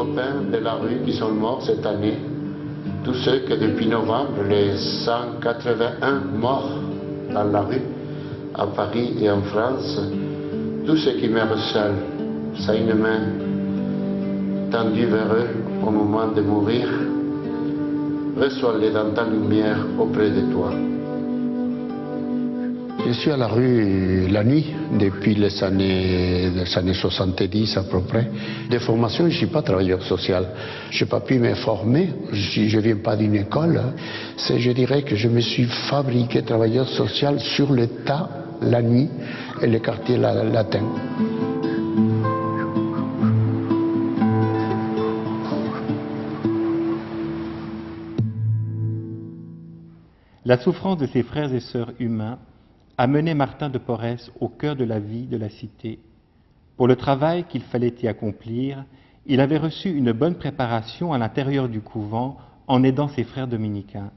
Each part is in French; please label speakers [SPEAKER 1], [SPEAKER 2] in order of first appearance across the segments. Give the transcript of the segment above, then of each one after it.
[SPEAKER 1] copains de la rue qui sont morts cette année. Tous ceux que depuis novembre, les 181 morts dans la rue, à Paris et en France, tous ceux qui meurent seuls, ça a une main tendue vers eux au moment de mourir, reçois-les dans ta lumière auprès de toi. Je suis à la rue la nuit depuis les années 70 à peu près. De formation, je ne suis pas travailleur social. Je n'ai pas pu me former, je ne viens pas d'une école. Je dirais que je me suis fabriqué travailleur social sur le tas, la nuit, et le quartier latin.
[SPEAKER 2] La souffrance de ses frères et sœurs humains a mené Martin de Porres au cœur de la vie de la cité. Pour le travail qu'il fallait y accomplir, il avait reçu une bonne préparation à l'intérieur du couvent en aidant ses frères dominicains.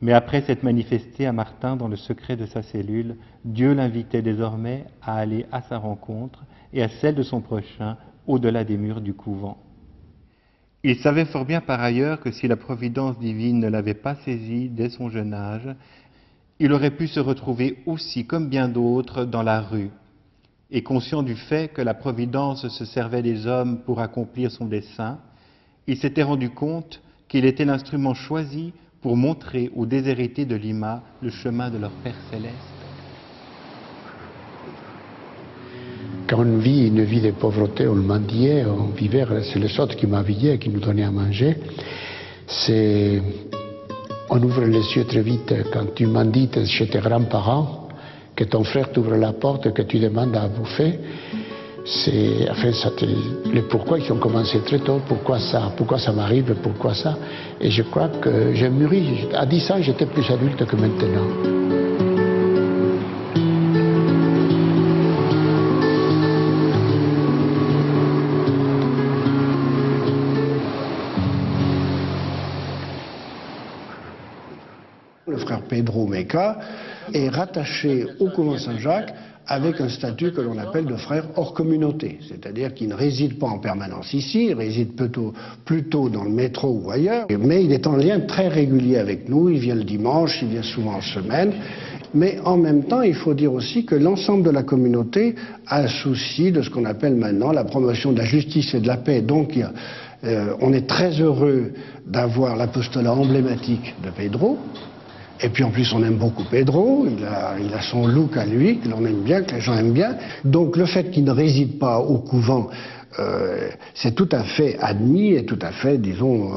[SPEAKER 2] Mais après s'être manifesté à Martin dans le secret de sa cellule, Dieu l'invitait désormais à aller à sa rencontre et à celle de son prochain au-delà des murs du couvent. Il savait fort bien par ailleurs que si la providence divine ne l'avait pas saisi dès son jeune âge, il aurait pu se retrouver aussi, comme bien d'autres, dans la rue. Et conscient du fait que la providence se servait des hommes pour accomplir son dessein, il s'était rendu compte qu'il était l'instrument choisi pour montrer aux déshérités de Lima le chemin de leur Père céleste.
[SPEAKER 1] Quand on vit une vie de pauvreté, on mendiait, on vivait, c'est les autres qui m'habillaient, qui nous donnaient à manger. On ouvre les yeux très vite quand tu mendies chez tes grands-parents, que ton frère t'ouvre la porte, que tu demandes à bouffer. Les pourquoi ils ont commencé très tôt, pourquoi ça m'arrive, pourquoi ça. Et je crois que j'ai mûri. À 10 ans, j'étais plus adulte que maintenant.
[SPEAKER 3] Le frère Pedro Meca est rattaché au couvent Saint-Jacques avec un statut que l'on appelle de frère hors communauté, c'est-à-dire qu'il ne réside pas en permanence ici, il réside plutôt dans le métro ou ailleurs, mais il est en lien très régulier avec nous, il vient le dimanche, il vient souvent en semaine, mais en même temps, il faut dire aussi que l'ensemble de la communauté a un souci de ce qu'on appelle maintenant la promotion de la justice et de la paix. Donc, on est très heureux d'avoir l'apostolat emblématique de Pedro. Et puis en plus on aime beaucoup Pedro, il a son look à lui, que l'on aime bien, que les gens aiment bien. Donc le fait qu'il ne réside pas au couvent, c'est tout à fait admis et tout à fait, disons,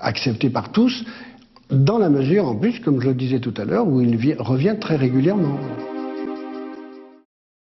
[SPEAKER 3] accepté par tous, dans la mesure en plus, comme je le disais tout à l'heure, où il revient très régulièrement.